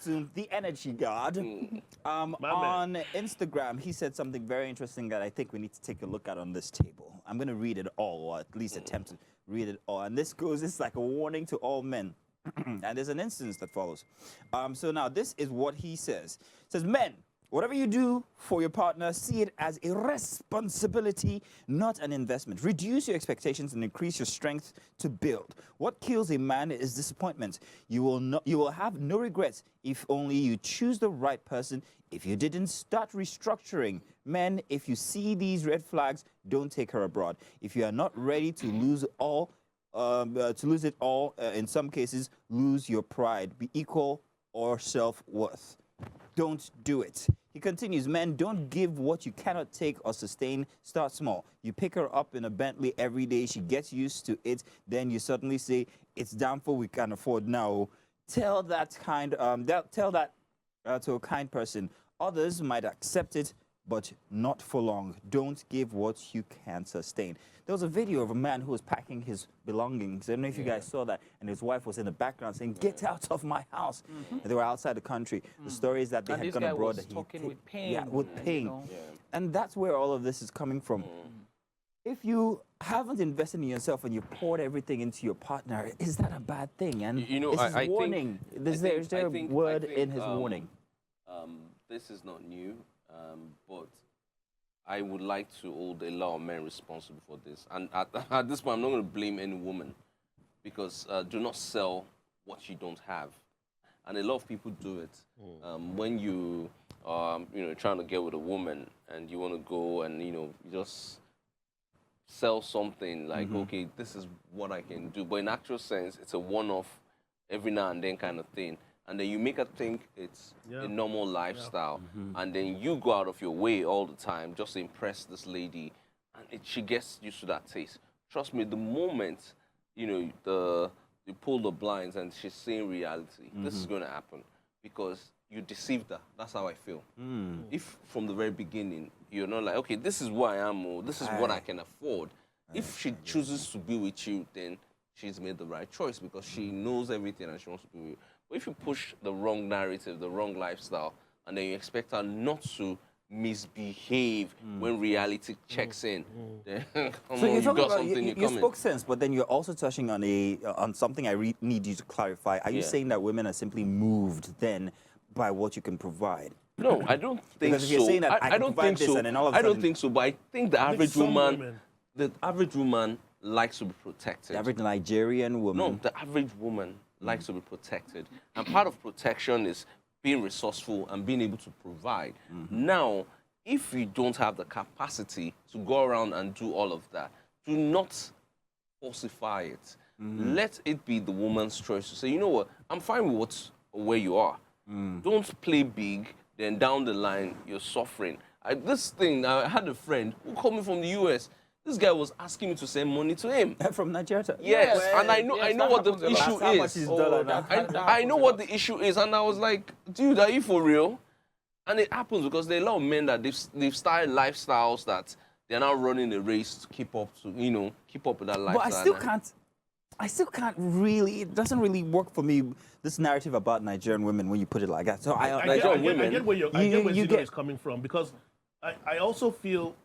Do2tun, the energy god. On Instagram, he said something very interesting that I think we need to take a look at on this table. I'm going to read it all, or at least attempt to read it all. And this it's like a warning to all men. And there's an instance that follows. So now this is what he says. It says, men, whatever you do for your partner, see it as a responsibility, not an investment. Reduce your expectations and increase your strength to build. What kills a man is disappointment. You will have no regrets if only you choose the right person. If you didn't start restructuring, men, if you see these red flags, don't take her abroad. If you are not ready to lose all, in some cases, lose your pride, be equal or self-worth. Don't do it. He continues, men, don't give what you cannot take or sustain. Start small. You pick her up in a Bentley every day. She gets used to it. Then you suddenly say, it's downfall we can afford now. Tell that to a kind person. Others might accept it, but not for long. Don't give what you can't sustain. There was a video of a man who was packing his belongings. I don't know if you guys saw that. And his wife was in the background saying, get out of my house. They were outside the country. The story is that they had gone abroad. Was talking with pain. Yeah, with pain. You know? And that's where all of this is coming from. If you haven't invested in yourself and you poured everything into your partner, is that a bad thing? And you know, I warning. Is there a word in his warning? This is not new, but I would like to hold a lot of men responsible for this. And at this point, I'm not going to blame any woman, because do not sell what you don't have. And a lot of people do it. When you trying to get with a woman and you want to go and, you just sell something like, okay, this is what I can do. But in actual sense, it's a one-off, every now and then kind of thing. And then you make her think it's a normal lifestyle. And then you go out of your way all the time just to impress this lady. And she gets used to that taste. Trust me, the moment, you pull the blinds and she's seeing reality, this is going to happen. Because you deceived her. That's how I feel. If from the very beginning, you're not like, okay, this is who I am, or this is what I can afford. If she chooses to be with you, then she's made the right choice, because she knows everything and she wants to be with you. But if you push the wrong narrative, the wrong lifestyle, and then you expect her not to misbehave when reality checks in, then so you're talking about, you spoke sense, but then you're also touching on something I need you to clarify. Are you saying that women are simply moved then by what you can provide? No, I don't think because if you're saying that I don't think so. I don't think so. But I think the average woman likes to be protected. The average Nigerian woman. No, the average woman likes to be protected, and part of protection is being resourceful and being able to provide. Now, if you don't have the capacity to go around and do all of that, do not falsify it. Let it be the woman's choice to say, you know what, I'm fine with where you are. Don't play big, then down the line, you're suffering. I had a friend who called me from the US. This guy was asking me to send money to him. From Nigeria? Yes, and I know what the issue is. I know what the issue is, and I was like, dude, are you for real? And it happens because there are a lot of men that they've started lifestyles that they're now running a race to keep up with that lifestyle. But I still can't really, it doesn't really work for me, this narrative about Nigerian women when you put it like that. So I get where Zido is coming from, because I also feel,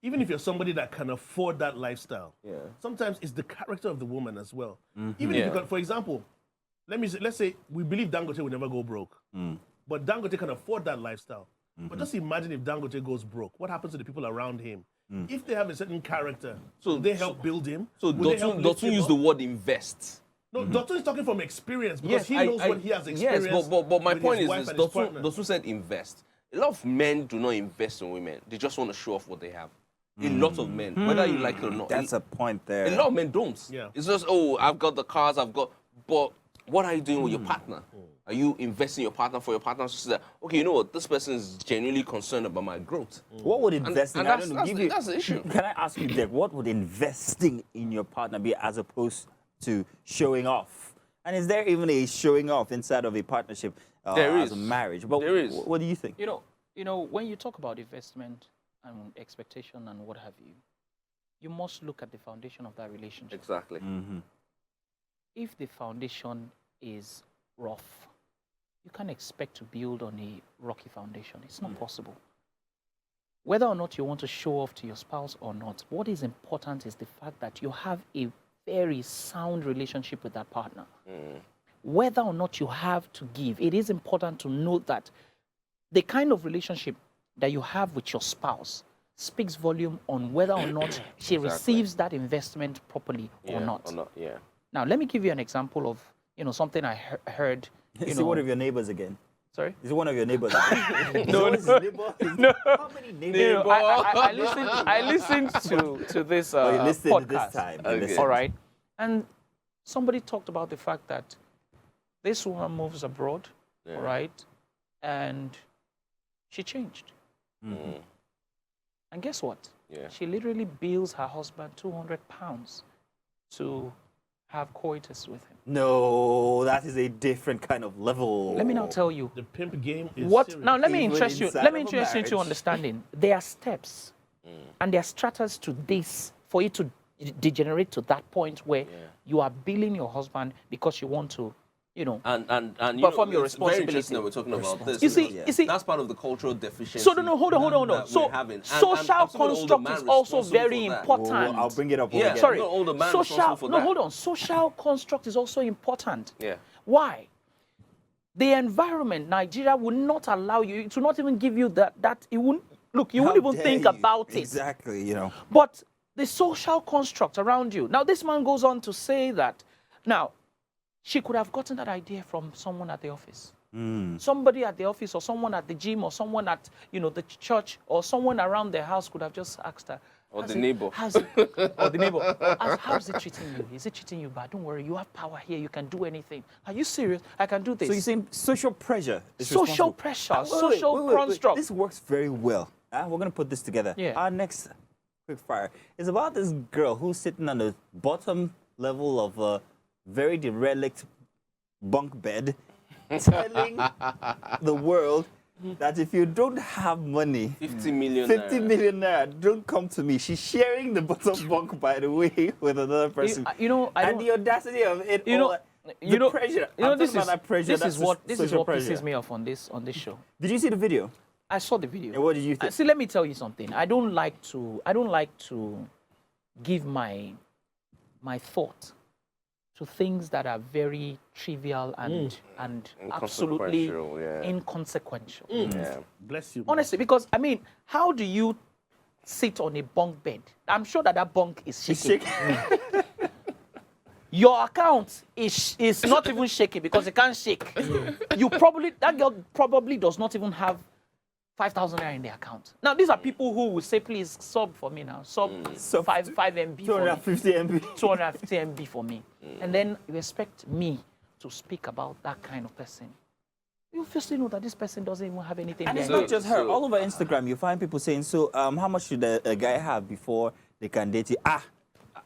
even if you're somebody that can afford that lifestyle, sometimes it's the character of the woman as well. Even if you can, for example, let's say we believe Dangote will never go broke, but Dangote can afford that lifestyle. But just imagine if Dangote goes broke, what happens to the people around him? If they have a certain character, so they help build him. So Do2tun use the word invest. No, Do2tun is talking from experience, because he knows what he has experienced. Yes, but my point is Do2tun said invest. A lot of men do not invest in women. They just want to show off what they have. A lot of men, whether you like it or not. That's a point there. A lot of men don't. It's just, oh, I've got the cars, but what are you doing with your partner? Are you investing in your partner for your partner to say that, okay, you know what, this person is genuinely concerned about my growth? What would investing, that's the issue. Can I ask you, Dick, what would investing in your partner be as opposed to showing off? And is there even a showing off inside of a partnership as a marriage? But there is. What do you think? You know, when you talk about investment and expectation and what have you, you must look at the foundation of that relationship. Exactly. If the foundation is rough, you can't expect to build on a rocky foundation. It's not possible. Whether or not you want to show off to your spouse or not, what is important is the fact that you have a very sound relationship with that partner. Whether or not you have to give, it is important to note that the kind of relationship that you have with your spouse speaks volume on whether or not she receives that investment properly or not. Now, let me give you an example of, something I heard. Is it one of your neighbors again? Sorry? Is it one of your neighbors again? No. How many neighbors? I listened to this Oh, you listened podcast. this time. Okay. All right. And somebody talked about the fact that this woman moves abroad, all right, and she changed. And guess what? She literally bills her husband £200 to have coitus with him. No, that is a different kind of level. Let me now tell you. The pimp game is What? serious. Now, let me Even interest you. inside Let me of a interest you into marriage. understanding. There are steps, and there are stratas to this for it to degenerate to that point where you are billing your husband because you want to, And perform your it's very responsibility. interesting that we're talking about this. You see, because you see- that's part of the cultural deficiency. So no, hold on. that So we're having. And social I'm still gonna hold the construct man is also responsible very for that. important. I'll bring it up. Yeah. again. Sorry, Not all the man social. responsible for No, that. hold on. Social construct is also important. Yeah. Why? The environment, Nigeria, will not allow you to not even give you that. It won't look. You How won't even dare think you? about it. Exactly, But the social construct around you. Now, this man goes on to say that, now, she could have gotten that idea from someone at the office. Somebody at the office, or someone at the gym, or someone at, the church, or someone around their house could have just asked her. Or the neighbor. Or the neighbor. How's it treating you? Is it treating you bad? Don't worry, you have power here. You can do anything. Are you serious? I can do this. So you're saying social pressure is Social responsible. pressure, Wait, social wait. construct. This works very well. We're going to put this together. Yeah. Our next quick fire is about this girl who's sitting on the bottom level of a very derelict bunk bed telling the world that if you don't have money, 50 million 50 naira. million naira, don't come to me. She's sharing the bottom bunk, by the way, with another person. I and don't, the audacity of it, the pressure. this is pressure. this is what social pisses pressure. me off on this show. Did you see the video? I saw the video. And what did you think? See, let me tell you something. I don't like to give my thought to things that are very trivial and absolutely Inconsequential, yeah. inconsequential. Yeah. Bless you. Honestly, because how do you sit on a bunk bed? I'm sure that bunk is shaking. Your account is not even shaking because it can't shake. That girl probably does not even have 5,000 naira in the account. Now, these are people who will say, please sub for me now. Sub 5 MB for me. 250 MB. 250 MB for me. And then you expect me to speak about that kind of person. You obviously know that this person doesn't even have anything And there. it's not just her. All over Instagram, you find people saying, so how much should a guy have before they can date you?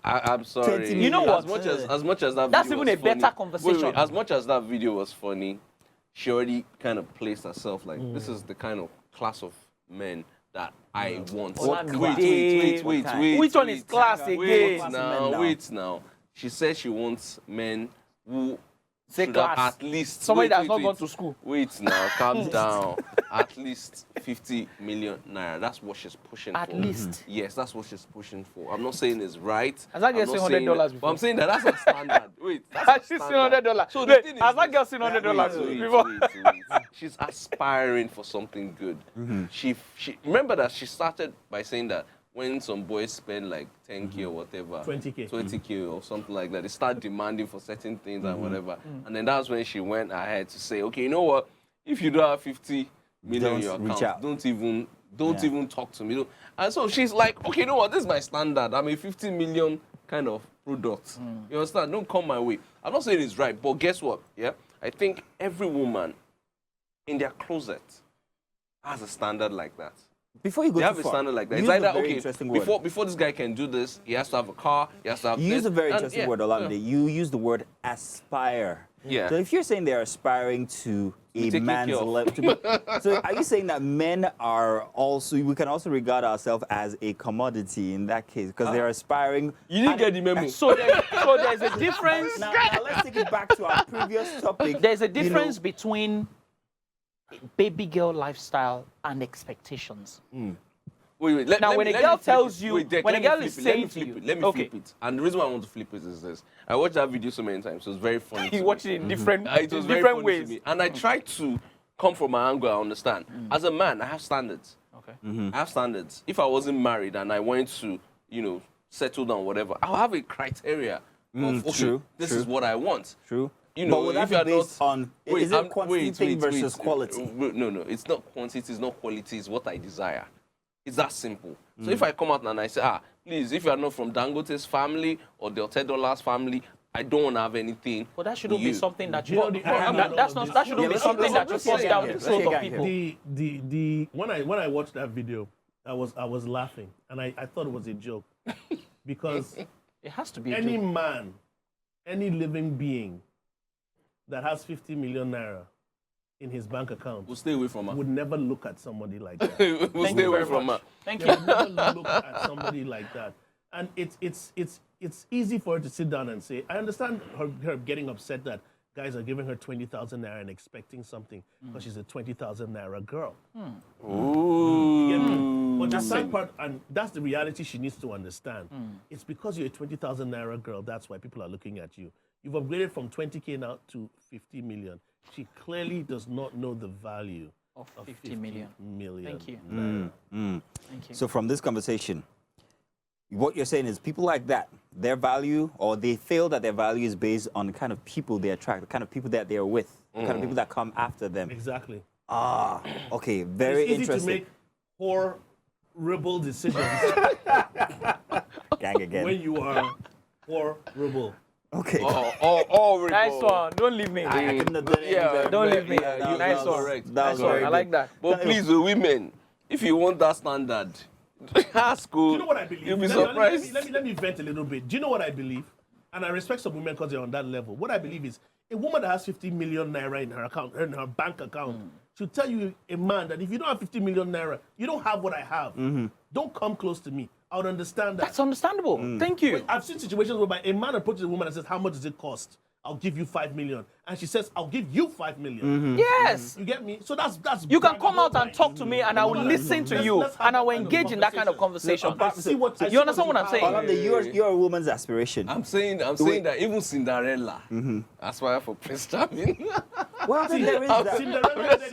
I'm sorry. 20 You know what? As much as that That's video even was a better funny- conversation. Wait, as much as that video was funny, she already kind of placed herself like, this is the kind of class of men that I want. What Wait. Which one is class Wait again? now. She said she wants men who Say should have class. at least Somebody wait, that's wait, not wait. gone to school. Wait now, calm down. At least 50 million naira. That's what she's pushing At for. least. Yes, that's what she's pushing for. I'm not saying it's right. Has that girl I'm not seen saying $100 that- before? But I'm saying that that's a standard. Wait, that's Has a she seen standard. $100? So the Wait, thing has is that girl this. seen $100 before? Wait. She's aspiring for something good. She remember that she started by saying that when some boys spend like 10K or whatever, 20K or something like that, they start demanding for certain things and whatever. And then that's when she went ahead to say, okay, you know what? If you don't have 50 million in your Don't reach account, out. don't even talk to me. And so she's like, okay, you know what? This is my standard. I'm a 50 million kind of product. You understand? Don't come my way. I'm not saying it's right, but guess what? Yeah, I think every woman in their closet has a standard like that. Before you go They too have a far, standard like that. use It's either a very okay interesting word. before this guy can do this, he has to have a car. He has to have. You this, use a very and interesting yeah, word, Olamide. You use the word aspire. Yeah. So if you're saying they're aspiring to a taken man's care of. level, so are you saying that men are also, we can also regard ourselves as a commodity in that case because they're aspiring? You didn't get the memo. So there's a difference. Now let's take it back to our previous topic. There's a difference between baby girl lifestyle and expectations. Wait. Now, when a girl tells you, when a girl is saying to you, let me flip it. And the reason why I want to flip it is this. I watched that video so many times. It was very funny. You watch it in different, It was very different funny ways. to me. And I try to come from my angle, I understand. As a man, I have standards. Okay. I have standards. If I wasn't married and I went to, settle down, whatever, I'll have a criteria of, okay, this is what I want. True. But would that if you're be based not, on, is it quantity thing versus quality? No, it's not quantity, it's not quality, it's what I desire. It's that simple. So if I come out and I say, please, if you are not from Dangote's family or the $10 family, I don't want to have anything. But that shouldn't be something that you. You know, that shouldn't be something that you force down the throat of people. When I watched that video, I was laughing and I thought it was a joke because it has to be any man, any living being that has 50 million naira in his bank account We'll stay away from her. would never look at somebody like that. We'll stay away from her. Thank They you. would never look at somebody like that. And it's easy for her to sit down and say, I understand her getting upset that guys are giving her 20,000 naira and expecting something because she's a 20,000 naira girl. Ooh. You get me? But the sad part, and that's the reality she needs to understand. It's because you're a 20,000 naira girl, that's why people are looking at you. You've upgraded from 20K now to 50 million. She clearly does not know the value Of 50 million. Thank you. Thank you. So from this conversation, what you're saying is people like that, their value, or they feel that their value is based on the kind of people they attract, the kind of people that they're with, the kind of people that come after them. Exactly. Okay, very It's easy interesting. to make horrible decisions Gang again. when you are horrible. Okay. Nice one. Don't leave me. I couldn't have done it any better. Don't leave me. That Nice was- one. correct. that Nice was one. very I good. like that. But please, women, if you want that standard, ask. Do you know what I believe? You'll be Let me- surprised. Let me vent a little bit. Do you know what I believe? And I respect some women because they're on that level. What I believe is a woman that has 50 million naira in her account, in her bank account, should tell you, a man, that if you don't have 50 million naira, you don't have what I have. Don't come close to me. I would understand that. That's understandable. Thank you. I've seen situations whereby a man approaches a woman and says, how much does it cost? I'll give you 5 million. And she says, I'll give you 5 million. Yes. You get me? So that's You can come out and talk to me, and I will listen to you, Let's have and I will that kind of engage in that kind of conversation. I see what You understand what I'm saying? Olamide, you're a woman's aspiration. I'm saying that even Cinderella aspire for Prince Charming. Well, then there is that. Cinderella did it.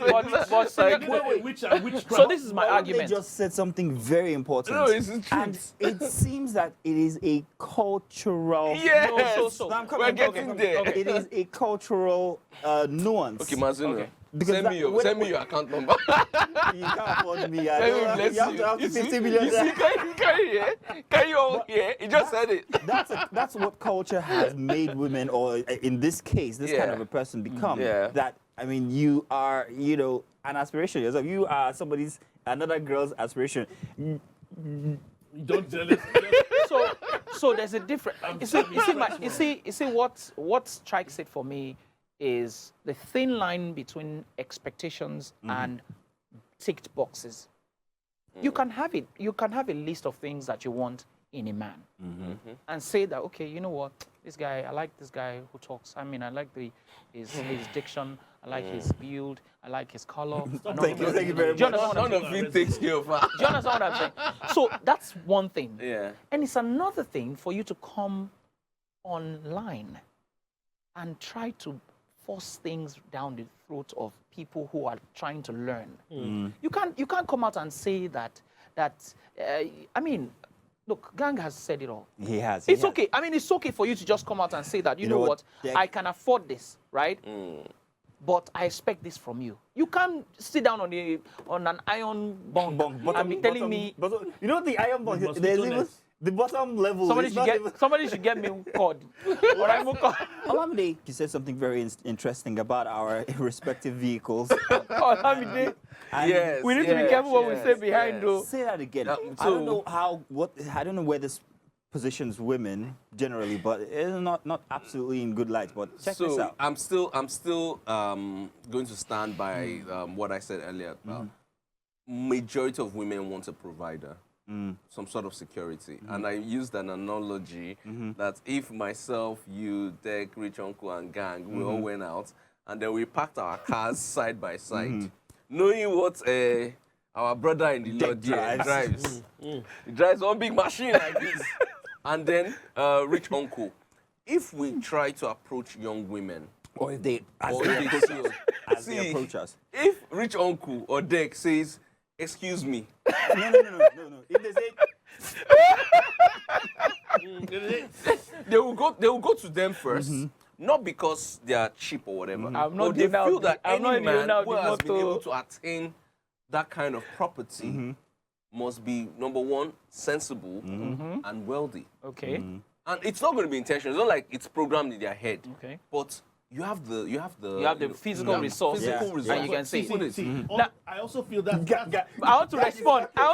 But so this is my Olamide argument. just said something very important. No, it's the And truth. it seems that it is a cultural. Yes, so- No, I'm we're coming, getting there. It is a cultural nuance. Okay, Mazuno, Okay. Because send me your account number. You can't afford me. I Let don't me have, bless you have to have you. 50 million. You see, can you hear? He just said it. That's what culture has made women, or in this case, this kind Yeah. of a person become. Yeah. That, I mean, you are, an aspiration yourself. You are another girl's aspiration. Don't tell it. So there's a difference. You see what strikes it for me is the thin line between expectations and ticked boxes. You can have it. You can have a list of things that you want in a man, and say that, okay, you know what, this guy, I like this guy who talks. I mean, I like his diction. I like his build. I like his color. Thank you very Do you much. understand what I'm None saying? of it takes care of her. Do you understand what I'm saying? So that's one thing. Yeah. And it's another thing for you to come online and try to force things down the throat of people who are trying to learn. You can't come out and say that I mean, look, Gang has said it all. He has. It's okay. I mean, it's okay for you to just come out and say that, you know what, I can afford this, right? But I expect this from you. You can't sit down on an iron bunk and be telling me. You know the iron bunk. mosquito There's even nets. the bottom level. Somebody should get me cord. Or I will call. Olamide, you said something very interesting about our respective vehicles. Olamide. And Yes. We need to be careful what we say behind, though. Say that again. I so- don't know I don't know where this positions women generally, but it's not absolutely in good light. But check this out. I'm still going to stand by what I said earlier. Majority of women want a provider, some sort of security, and I used an analogy that if myself, you, Dek, Rich Uncle, and Gang, we all went out, and then we parked our cars side by side. knowing what our brother in the Lord drives. He drives one big machine like this. And then rich uncle. If we try to approach young women, Or if they, as or they if approach they us. As they approach us. if rich uncle or Dek says, excuse me, No. If they say, they will go to them first. Not because they are cheap or whatever. I'm not but they the owner feel of the- that I'm any not the man owner of who the has been motor. able to attain that kind of property must be, number one, sensible and wealthy. Okay. And it's not going to be intentional. It's not like it's programmed in their head. Okay. But you have the You have the physical resource, physical Yeah. resource. and you can say. See, I also feel that. I want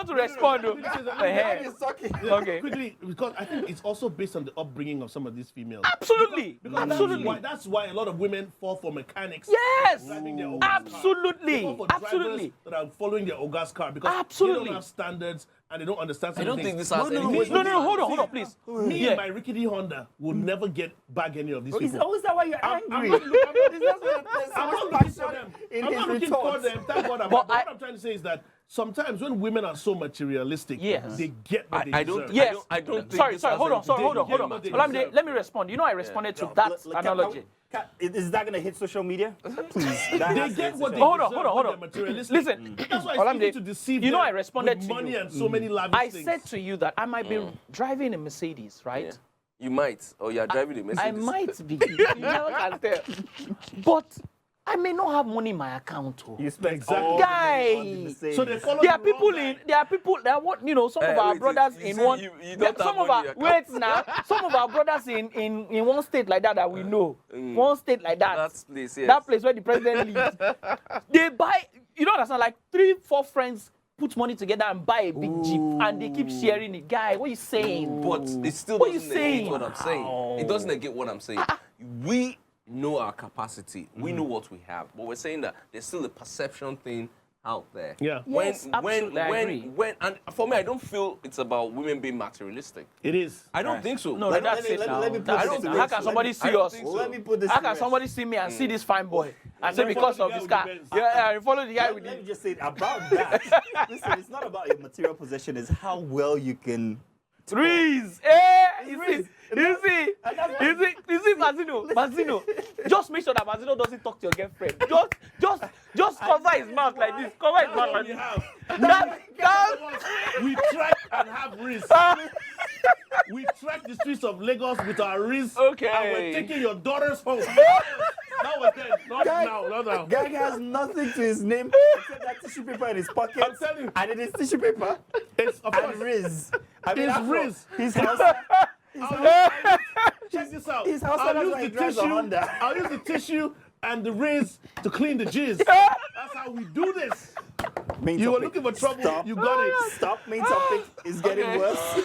to respond. Though. Yeah, Okay. quickly, because I think it's also based on the upbringing of some of these females. Absolutely. Because Absolutely. That's why a lot of women fall for mechanics. Yes. driving their own car. They Absolutely. fall for Absolutely. drivers that are following their Oga's car because they Absolutely. don't have standards and they don't understand I certain don't things. think this has anything wait, to No, do hold with- on, please. Me Yeah. and my rickety Honda will never get bag any of these is people. that why you're I'm angry? not looking- Is that why there's so I'm much not looking for passion them. in I'm his not looking for retorts? them. Thank God. But What I'm trying to say is that sometimes when women are so materialistic, Yes. they get what they I don't- deserve. Yes. I don't think Sorry, this has hold on. anything to Hold do on. with deserve. Let me respond. You know, I responded to No, that look, analogy. Is that going to hit social media? Please. They get what they Hold on, deserve hold when on. they're materialistic. Listen, That's why Olamide, it's easy to deceive you know them I responded with to money you. and so many lavish I things. said to you that I might be driving a Mercedes, right? Yeah. You might, or you're driving a Mercedes. I might be. You never can tell. But I may not have money in my account. Oh. You spend Exactly. all the money on the Guy. Mercedes. So they follow There are the people wrong in. guy. There are people. There are what some of our wait, brothers you in say one. you don't some have of our money in your wait now. Some of our brothers in one state like that we know. One state like that. That place, yes. That place where the president lives. They buy. You don't understand. Like 3-4 friends put money together and buy a big jeep, and they keep sharing it. Guy, what are you saying? But it still What you doesn't negate saying? what I'm saying. It doesn't negate what I'm saying. We know our capacity. We know what we have. But we're saying that there's still a perception thing out there. Yeah. Yes, absolutely, I agree. And for me, I don't feel it's about women being materialistic. It is. I don't think so. No, Let that's me- it let me- now. let me put That's this it to now. How rest. can somebody I see don't us? think so. Let me put this How to can rest. somebody see me and see this fine boy and say then because follow of the this guy car? with the Yeah, you follow the guy with Let me the. just say about that. Listen, it's not about your material possession. It's how well you can. Reese, you see, Mazino. Just make sure that Mazino doesn't talk to your girlfriend. Just cover his mouth like this. Cover his mouth like We this. have. That, We track and have risk. We track the streets of Lagos with our risk. Okay. And we're taking your daughters home. That was then. Not now. Guy has nothing to his name except that tissue paper in his pocket. I'm telling you. And it is tissue paper It's of course. and Riz. I It's after all, Riz. His house. Check this out. His house I'll that's use why he the drives a tissue. Honda. I'll use the tissue and the Riz to clean the jizz. That's how we do this. Main You were topic. looking for trouble. Stop. You got it. Stop. Main topic is getting worse.